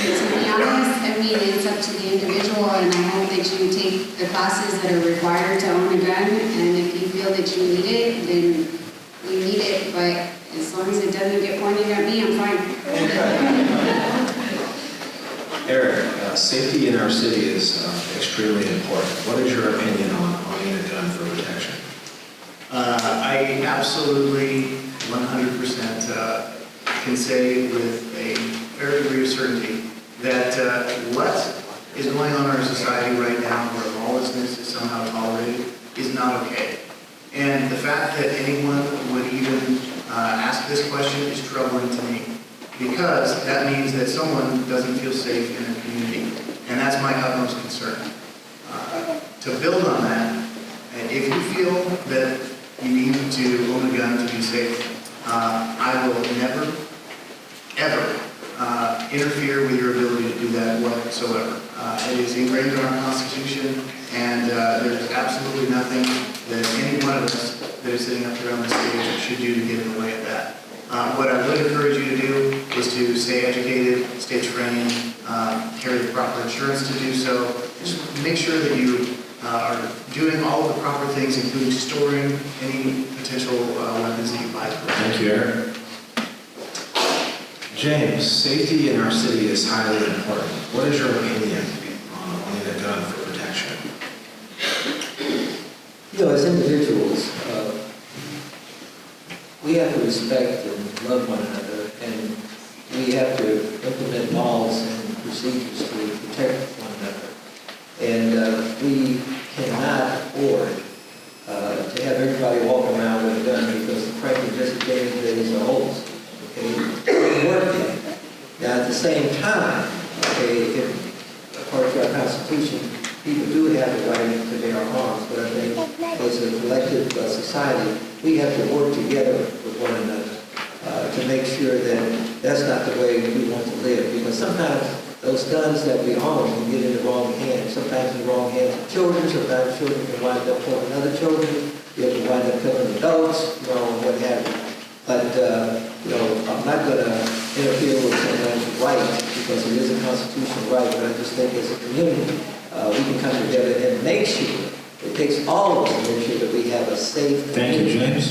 To be honest, I mean, it's up to the individual, and I hope that you take the classes that are required to own a gun, and if you feel that you need it, then you need it, but as long as it doesn't get pointed at me, I'm fine. Eric, safety in our city is extremely important. What is your opinion on owning a gun for protection? I absolutely 100% can say with a fair degree of certainty that what is going on in our society right now, where lawlessness is somehow tolerated, is not okay. And the fact that anyone would even ask this question is troubling to me, because that means that someone doesn't feel safe in their community, and that's my utmost concern. To build on that, and if you feel that you need to own a gun to be safe, I will never, ever interfere with your ability to do that whatsoever. It is ingrained in our Constitution, and there's absolutely nothing that any one of us that is sitting up here on the stage should do to get in the way of that. What I would encourage you to do is to stay educated, stay trained, carry the proper insurance to do so. Just make sure that you are doing all of the proper things, including storing any potential weapons that you buy. Thank you, Eric. James, safety in our city is highly important. What is your opinion on owning a gun for protection? You know, as individuals, we have to respect and love one another, and we have to implement laws and procedures to protect one another. And we cannot afford to have everybody walking around with a gun, because frankly, just as days are old. Okay, it's working. Now, at the same time, okay, if according to our Constitution, people do have the right to bear arms, but I think as a collective society, we have to work together with one another to make sure that that's not the way we want to live. Because sometimes those guns that we own can get in the wrong hands. Sometimes in the wrong hands of children. Sometimes children can wind up killing other children. You have to wind up killing adults, you know, what have you. But, you know, I'm not going to interfere with someone's right, because it is a constitutional right, but I just think as a community, we can come together and make sure, it takes all of us to make sure that we have a safe Thank you, James.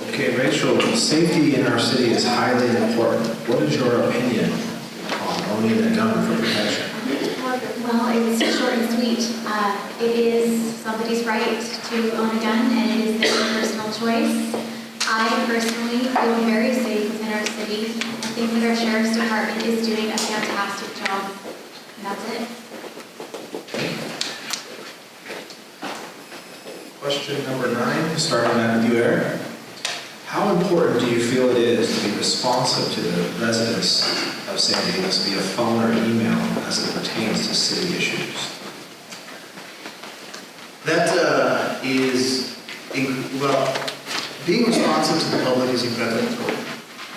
Okay, Rachel, safety in our city is highly important. What is your opinion on owning a gun for protection? Well, it's short and sweet. It is somebody's right to own a gun, and it is their personal choice. I personally feel very safe within our city. I think that our sheriff's department is doing a fantastic job. And that's it. Question number 9, starting out with you, Eric. How important do you feel it is to be responsive to the residents of San Dimas via phone or email as it pertains to city issues? That being responsive to the public is incredibly important.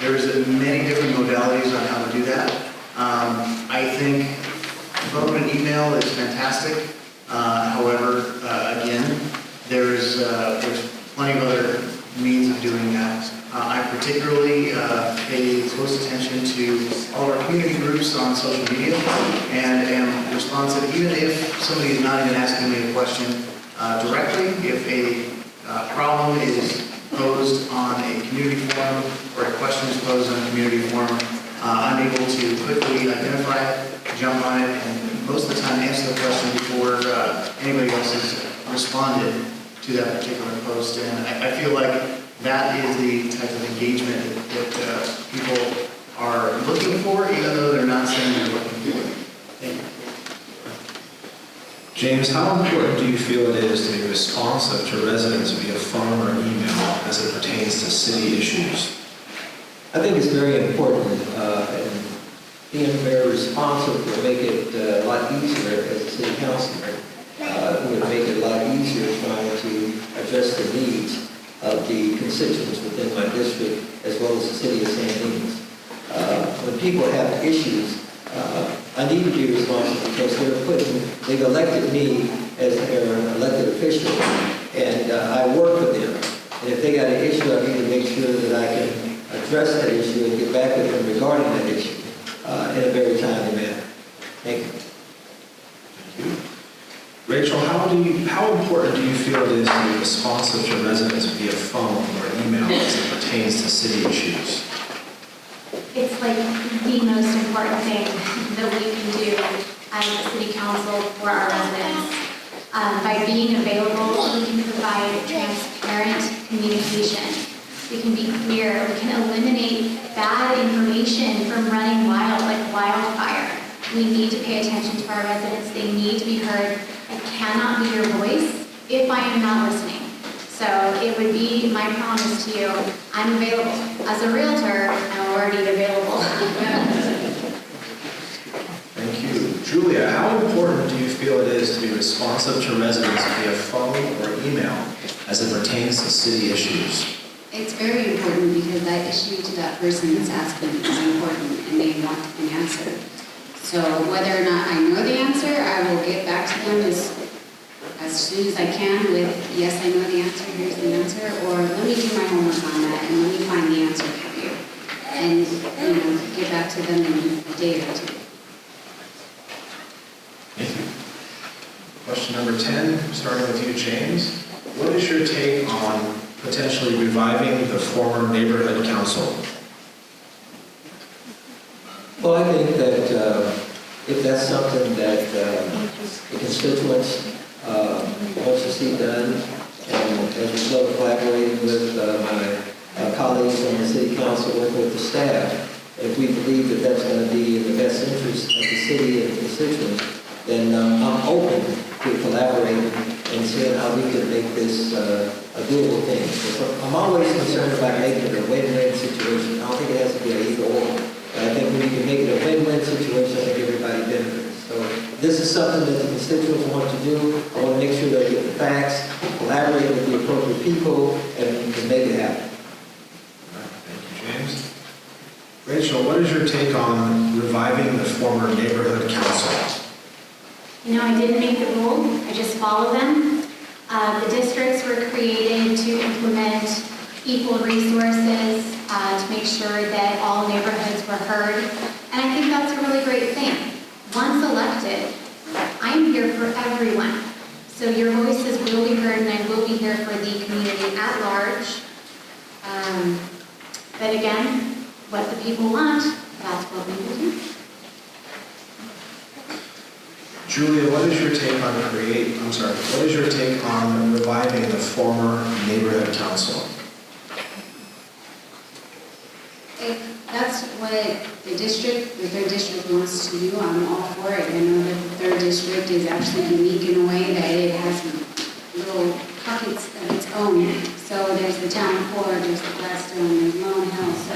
There's many different modalities on how to do that. I think phone and email is fantastic. However, again, there's plenty of other means of doing that. I particularly pay close attention to all our community groups on social media, and am responsive even if somebody is not even asking me a question directly. If a problem is posed on a community forum, or a question is posed on a community forum, I'm able to quickly identify it, jump on it, and most of the time answer the question before anybody else has responded to that particular post. And I feel like that is the type of engagement that people are looking for, even though they're not saying they're looking for it. Thank you. James, how important do you feel it is to be responsive to residents via phone or email as it pertains to city issues? I think it's very important, and being very responsive will make it a lot easier as a city councilor. It would make it a lot easier trying to address the needs of the constituents within my district, as well as the city of San Dimas. When people have issues, I need to be responsible, because they've elected me as their elected official, and I work with them. And if they got an issue, I need to make sure that I can address that issue and get back with them regarding that issue in a very timely manner. Thank you. Thank you. Rachel, how important do you feel it is to be responsive to residents via phone or email as it pertains to city issues? It's like the most important thing that we can do as a city council for our residents. By being available, we can provide transparent communication. We can be clear. We can eliminate bad information from running wild, like wildfire. We need to pay attention to our residents. They need to be heard. I cannot be your voice if I am not listening. So it would be my promise to you, I'm available. As a realtor, I'm already available. Thank you. Julia, how important do you feel it is to be responsive to residents via phone or email as it pertains to city issues? It's very important because that issue to that person that's asking is important and they want an answer. So whether or not I know the answer, I will get back to them as soon as I can with, yes, I know the answer, here's the answer, or let me do my homework on that and let me find the answer for you. And, get back to them in a day or two. Thank you. Question number 10, starting with you, James. What is your take on potentially reviving the former neighborhood council? Well, I think that if that's something that the constituents wants to see done, and as a result of collaborating with my colleagues on the city council, working with the staff, if we believe that that's going to be in the best interest of the city and the constituents, then I'm open to collaborating and seeing how we can make this a doable thing. So I'm always concerned about making it a win-win situation. I don't think it has to be an either-or. But I think when you can make it a win-win situation, I think everybody benefits. So this is something that the constituents want to do. I want to make sure they get the facts, collaborate with the appropriate people, and make it happen. Thank you, James. Rachel, what is your take on reviving the former neighborhood council? I didn't make the rule, I just follow them. The districts were created to implement equal resources, to make sure that all neighborhoods were heard. And I think that's a really great thing. Once elected, I'm here for everyone. So your voices will be heard and I will be here for the community at large. But again, what the people want, that's what we will do. Julia, what is your take on reviving the former neighborhood council? If that's what the third district wants to do, I'm all for it. I know that the third district is actually unique in a way that it has little pockets of its own. So there's the town core, there's the Gladstone, there's Lone Hill. So,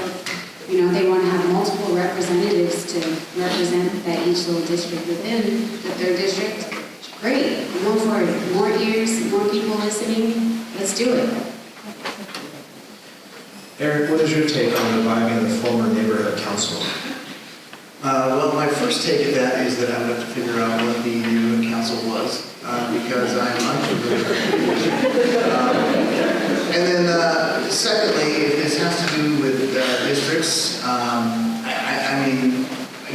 they want to have multiple representatives to represent that each little district within the third district. Great, I'm all for it. More ears, more people listening, let's do it. Eric, what is your take on reviving the former neighborhood council? Well, my first take at that is that I would have to figure out what the neighborhood council was, because I'm unfamiliar. And then, secondly, if this has to do with districts, I mean,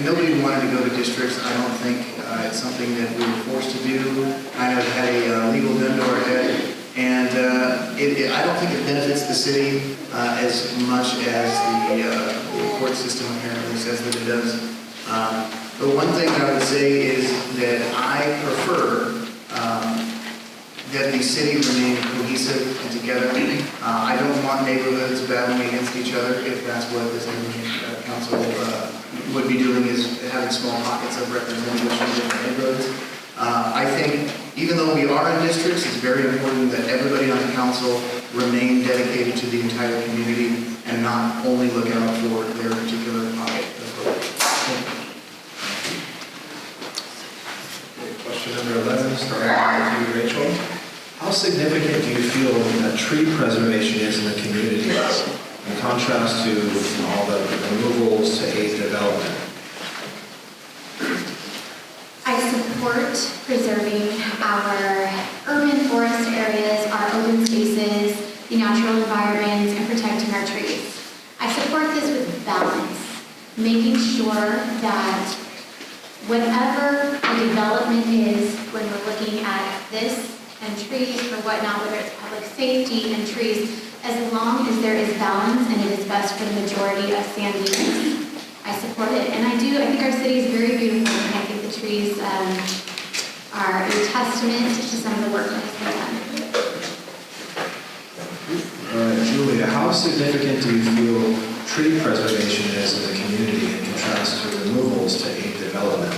nobody wanted to go to districts. I don't think it's something that we were forced to do. I know it had a legal gun to our head, and I don't think it benefits the city as much as the court system apparently says that it does. The one thing that I would say is that I prefer that the city remain cohesive and together. I don't want neighborhoods battling against each other if that's what this neighborhood council would be doing, is having small pockets of representation in different neighborhoods. I think even though we are in districts, it's very important that everybody on the council remain dedicated to the entire community and not only look out for their particular pocket of vote. Question number 11, starting with you, Rachel. How significant do you feel that tree preservation is in the community in contrast to all the removals to aid development? I support preserving our urban forest areas, our open spaces, the natural environments, and protecting our trees. I support this with balance, making sure that whatever the development is when we're looking at this and trees or whatnot, whether it's public safety and trees, as long as there is balance and it is best for the majority of San Dimas, I support it. And I think our city is very beautiful, and I think the trees are a testament to some of the work that has been done. Julia, how significant do you feel tree preservation is in the community in contrast to removals to aid development?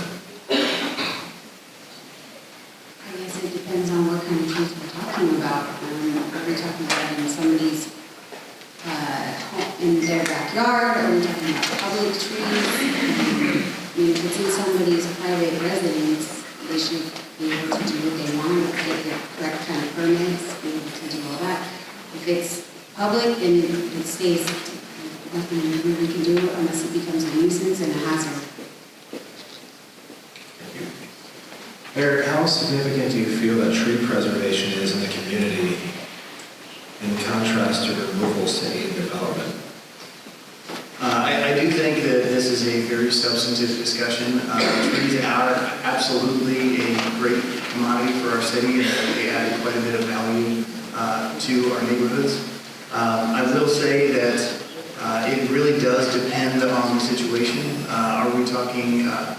these private residents, they should be able to do what they want, get the correct kind of permits, be able to do all that. If it's public, then it stays, nothing we can do unless it becomes a nuisance and a hazard. Eric, how significant do you feel that tree preservation is in the community in contrast to removals to aid development? I do think that this is a very substantive discussion. Trees are absolutely a great commodity for our city, and they add quite a bit of value to our neighborhoods. I will say that it really does depend on the situation. Are we talking, a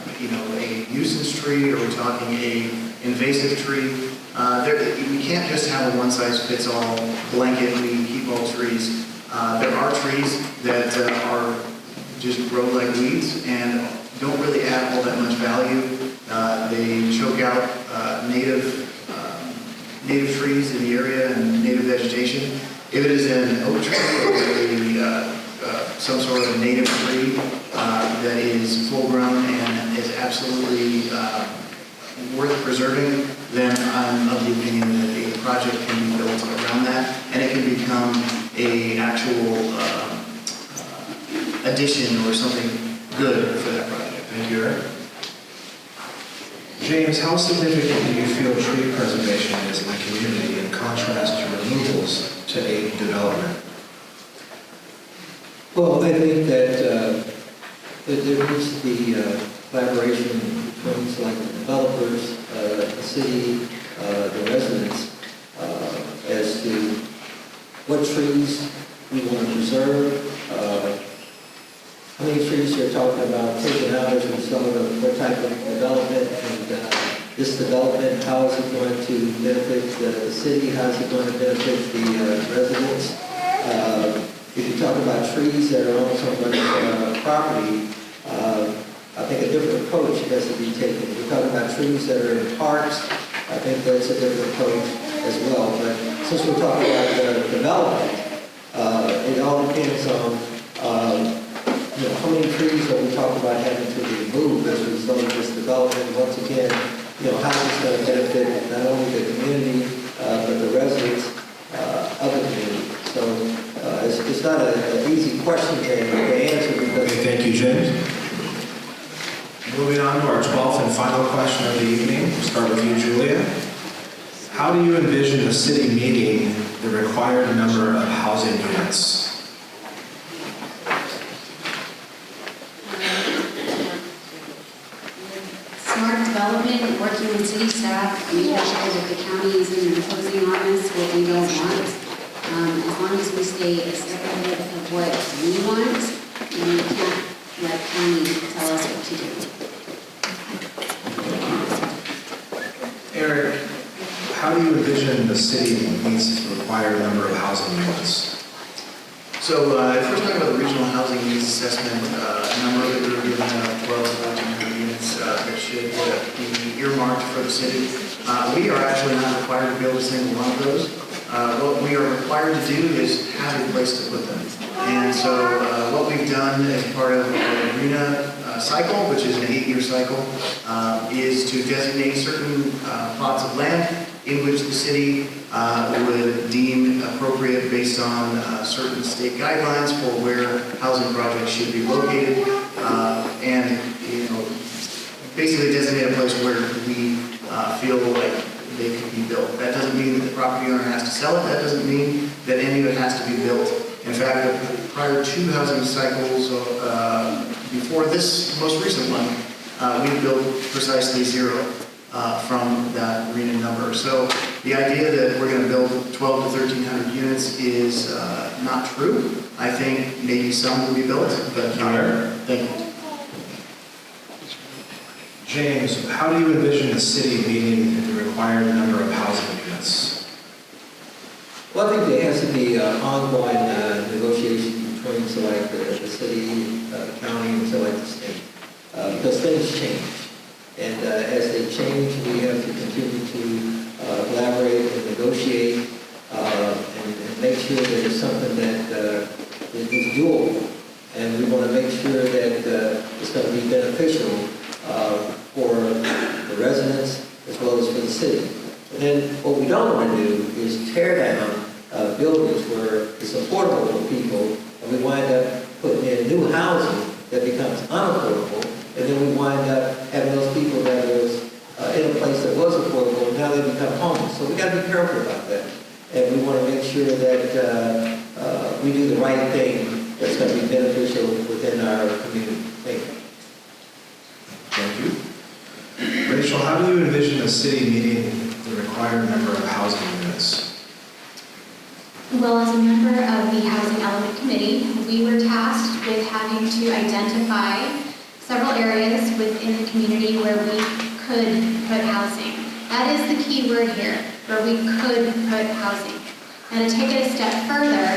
nuisance tree? Are we talking a invasive tree? We can't just have a one-size-fits-all blanket. We keep all trees. There are trees that are just grow like weeds and don't really add all that much value. They choke out native trees in the area and native vegetation. If it is an oak tree or some sort of native tree that is full-grown and is absolutely worth preserving, then I'm of the opinion that a project can be built around that, and it can become a actual addition or something good for that project. Thank you, Eric. James, how significant do you feel tree preservation is in the community in contrast to removals to aid development? Well, I think that there needs to be collaboration between like the developers, the city, the residents, as to what trees we want to preserve, how many trees you're talking about taking out as a result of what type of development, and this development, how is it going to benefit the city, how is it going to benefit the residents? If you talk about trees that are on somebody's property, I think a different approach has to be taken. If you're talking about trees that are in parks, I think that's a different approach as well. But since we're talking about development, it all depends on how many trees are we talking about having to remove as a result of this development. Once again, how is this going to benefit not only the community, but the residents of the community. So it's not an easy question to answer because... Okay, thank you, James. Moving on to our 12th and final question of the evening. We'll start with you, Julia. How do you envision the city meeting the required number of housing units? Smart development, working with city staff, making sure that the county isn't imposing on us what we don't want. As long as we stay a step ahead of what we want, then we can't let county tell us what to do. Eric, how do you envision the city meets the required number of housing units? So if we're talking about the regional housing needs assessment, a number that we were given 12 to 1400 units that should be earmarked for the city. We are actually not required to build a single one of those. What we are required to do is have a place to put them. And so what we've done as part of the arena cycle, which is an 8-year cycle, is to designate certain plots of land in which the city would deem appropriate based on certain state guidelines for where housing projects should be located, and basically designate a place where we feel like they could be built. That doesn't mean that the property owner has to sell it. That doesn't mean that any of it has to be built. In fact, the prior 2 housing cycles before this most recent one, we built precisely 0 from that arena number. So the idea that we're going to build 12 to 1300 units is not true. I think maybe some will be built, but not. Thank you. James, how do you envision the city meeting the required number of housing units? Well, I think there has to be ongoing negotiation between the city, county, and the state, because things change. And as they change, we have to continue to collaborate and negotiate and make sure that it's something that is doable. And we want to make sure that it's going to be beneficial the city. And then what we don't want to do is tear down buildings where it's affordable for people, and we wind up putting in new housing that becomes unaffordable, and then we wind up having those people that was in a place that was affordable, and now they become homeless. So we got to be careful about that. And we want to make sure that we do the right thing that's going to be beneficial within our community. Thank you. Thank you. Rachel, how do you envision the city meeting the required number of housing units? Well, as a member of the Housing Element Committee, we were tasked with having to identify several areas within the community where we could put housing. That is the key word here, where we could put housing. Now, to take it a step further,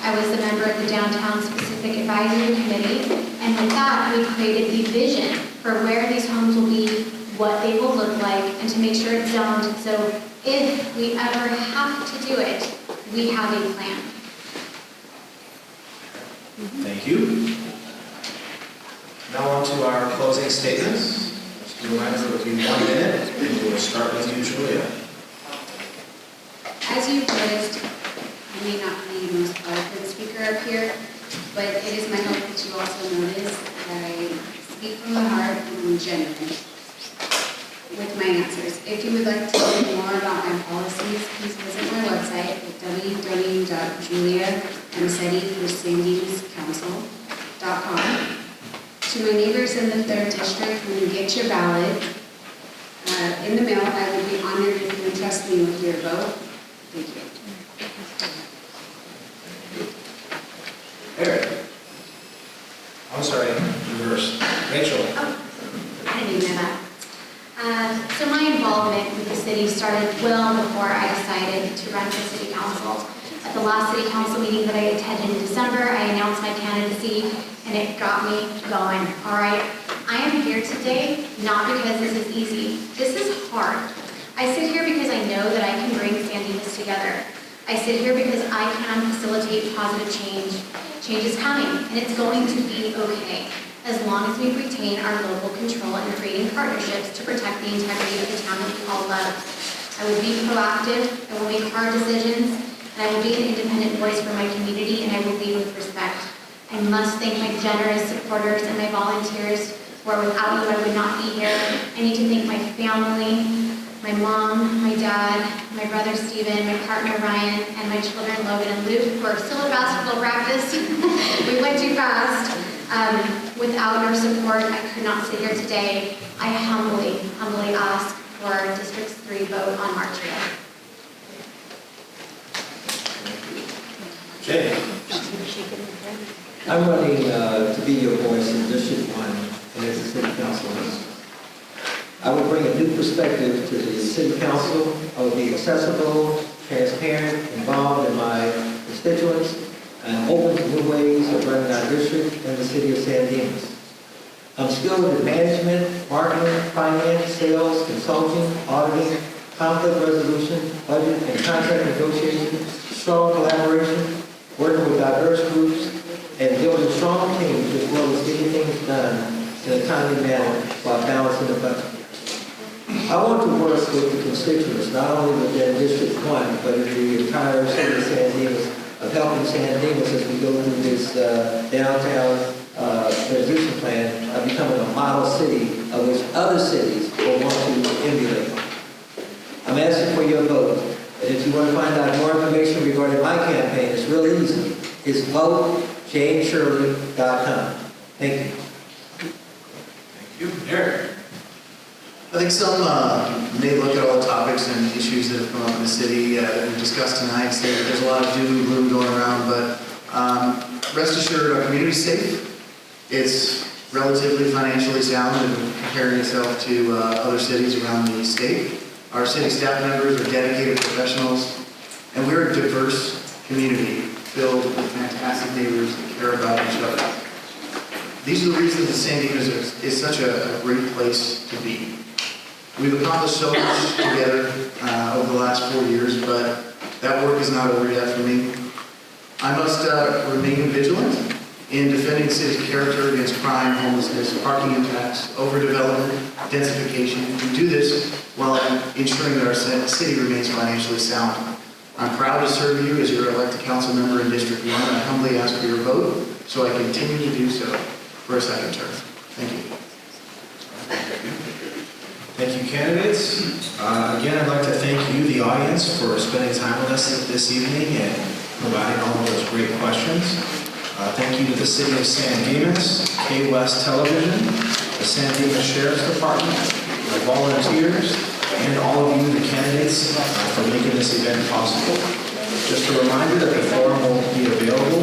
I was a member of the Downtown Specific Advisory Committee, and with that, we created the vision for where these homes will be, what they will look like, and to make sure it's zoned, so if we ever have to do it, we have a plan. Thank you. Now on to our closing statements. Just a reminder, it will be 1 minute, and we'll start with you, Julia. As you've noticed, I may not be the most eloquent speaker up here, but it is my hope that you also notice that I speak from the heart and I'm genuine with my answers. If you would like to learn more about my policies, please visit my website at www.juliaforsandimascouncil.com. To my neighbors in the 3rd District, when you get your ballot in the mail, I would be honored if you entrust me with your vote. Thank you. Eric. I'm sorry, reverse. Rachel. Oh, I didn't even know that. So my involvement with the city started well before I decided to run for city council. At the last city council meeting that I attended in December, I announced my candidacy, and it got me going. All right, I am here today not because this is easy. This is hard. I sit here because I know that I can bring San Dimas together. I sit here because I can facilitate positive change. Change is coming, and it's going to be okay, as long as we retain our local control and creating partnerships to protect the integrity of the town that we all love. I will be proactive, I will make hard decisions, and I will be an independent voice for my community, and I will lead with respect. I must thank my generous supporters and my volunteers, where without you I would not be here. I need to thank my family, my mom, my dad, my brother Steven, my partner Ryan, and my children Logan and Luke, who are still at basketball practice. We went too fast. Without your support, I could not sit here today. I humbly ask for District 3 vote on March 5th. Jay. I'm running to be your voice in District 1 and as a city councilman. I will bring a new perspective to the city council. I will be accessible, transparent, involved in my constituents, and open to new ways of running our district and the city of San Dimas. I'm skilled in management, marketing, finance, sales, consulting, auditing, conflict resolution, budget and contract negotiation, strong collaboration, working with diverse groups, and building strong teams as well as getting things done in a timely manner while balancing the budget. I want to work with the constituents, not only within District 1, but in the entire city of San Dimas, of helping San Dimas as we go through this downtown transition plan of becoming a model city of which other cities will want to emulate. I'm asking for your vote. And if you want to find out more information regarding my campaign, it's real easy. It's votejaneshirley.com. Thank you. Thank you. Eric. I think some may look at all the topics and issues that have come up in the city that we've discussed tonight, say that there's a lot of doom and gloom going around, but rest assured our community's safe. It's relatively financially sound and comparing itself to other cities around the state. Our city staff members are dedicated professionals, and we're a diverse community filled with fantastic neighbors that care about each other. These are the reasons that San Dimas is such a great place to be. We've accomplished so much together over the last 4 years, but that work is not over yet for me. I must remain vigilant in defending city's character against crime, homelessness, parking impacts, overdevelopment, densification. We do this while ensuring that our city remains financially sound. I'm proud to serve you as your elected council member in District 1, and I humbly ask for your vote so I continue to do so for a second term. Thank you. Thank you, candidates. Again, I'd like to thank you, the audience, for spending time with us this evening and providing all of those great questions. Thank you to the City of San Dimas, K-West Television, the San Dimas Sheriff's Department, the volunteers, and all of you, the candidates, for making this event possible. Just a reminder that the forum will be available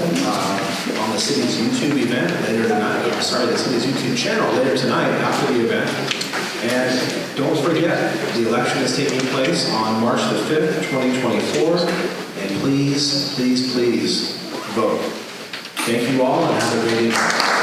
on the city's YouTube event later tonight. The city's YouTube channel later tonight after the event. And don't forget, the election is taking place on March the 5th, 2024. And please, please, please vote. Thank you all and have a great evening.